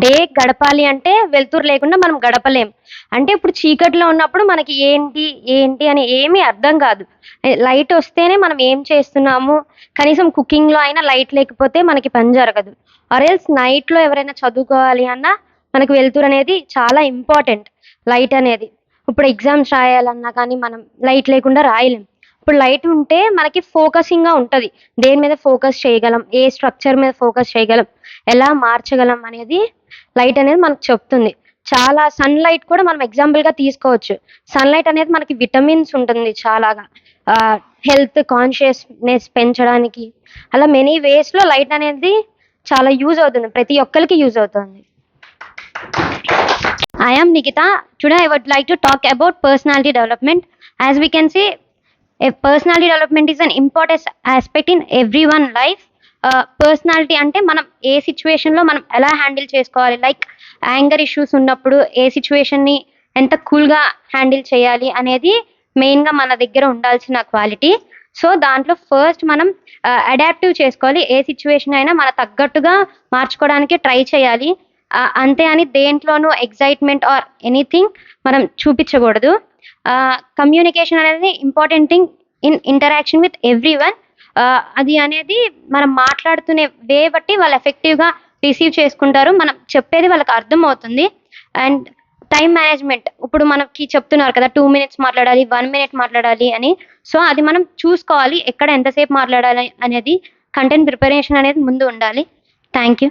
Day గడపాలి అంటే వెలుతురు లేకుండా మనం గడపలేం. అంటే ఇప్పుడు చీకట్లో ఉన్నప్పుడు మనకి ఏంటి, ఏంటి అని ఏమీ అర్థం కాదు. లైట్ వస్తేనే మనం ఏం చేస్తున్నాము, కనీసం కుకింగ్‌లో అయినా లైట్ లేకపోతే మనకి పని జరగదు. ఆర్ ఎల్స్ నైట్‌లో ఎవరైనా చదువుకోవాలి అన్నా మనకు వెలుతురనేది చాలా ఇంపార్టెంట్ లైట్ అనేది. ఇప్పుడు ఎగ్జామ్స్ రాయాలన్నా కానీ మనం లైట్ లేకుండా రాయలేం. ఇప్పుడు లైట్ ఉంటే మనకి ఫోకసింగ్‌గా ఉంటది. దేని మీద ఫోకస్ చేయగలం, ఏ స్ట్రక్చర్ మీద ఫోకస్ చేయగలం, ఎలా మార్చగలం అనేది లైట్ అనేది మనకు చెప్తుంది. చాలా సన్‌లైట్ కూడా మనం ఎగ్జాంపుల్‌గా తీసుకోవచ్చు. సన్‌లైట్ అనేది మనకి విటమిన్స్ ఉంటుంది చాలాగా. హెల్త్ కాన్షియస్‌నెస్ పెంచడానికి అలా మెనీ వేస్‌లో లైట్ అనేది చాలా యూజ్ అవుతుంది. ప్రతి ఒక్కళ్ళకి యూజ్ అవుతుంది. I am Nikita. Today I would like to talk about personality development. As we can see, personality development is an important aspect in everyone life. Personality అంటే మనం ఏ సిచ్యువేషన్లో మనం ఎలా హ్యాండిల్ చేసుకోవాలి, లైక్ యాంగర్ ఇష్యూస్ ఉన్నప్పుడు ఏ సిచ్యువేషన్ని ఎంత కూల్గా హ్యాండిల్ చేయాలి అనేది మెయిన్గా మన దగ్గర ఉండాల్సిన క్వాలిటీ. సో దాంట్లో ఫస్ట్ మనం అడాప్టివ్ చేసుకోవాలి. ఏ సిచ్యువేషన్ అయినా మన తగ్గట్టుగా మార్చుకోవడానికి ట్రై చేయాలి. అంతే అని దేంట్లోనూ ఎక్సైట్మెంట్ ఆర్ ఎనీథింగ్ మనం చూపించకూడదు. కమ్యూనికేషన్ అనేది important thing in interaction with every one. అది అనేది మనం మాట్లాడుతునే వే బట్టి వాళ్ళు ఎఫెక్టివ్‌గా రిసీవ్ చేసుకుంటారు. మనం చెప్పేది వాళ్ళకి అర్థమవుతుంది. అండ్ టైమ్ మేనేజ్‌మెంట్ ఇప్పుడు మనకి చెప్తున్నారు కదా! 2 మినిట్స్ మాట్లాడాలి, 1 మినిట్ మాట్లాడాలి అని. సో, అది మనం చూసుకోవాలి. ఎక్కడ ఎంతసేపు మాట్లాడాలి అనేది కంటెంట్ ప్రిపరేషన్ అనేది ముందు ఉండాలి. Thank you.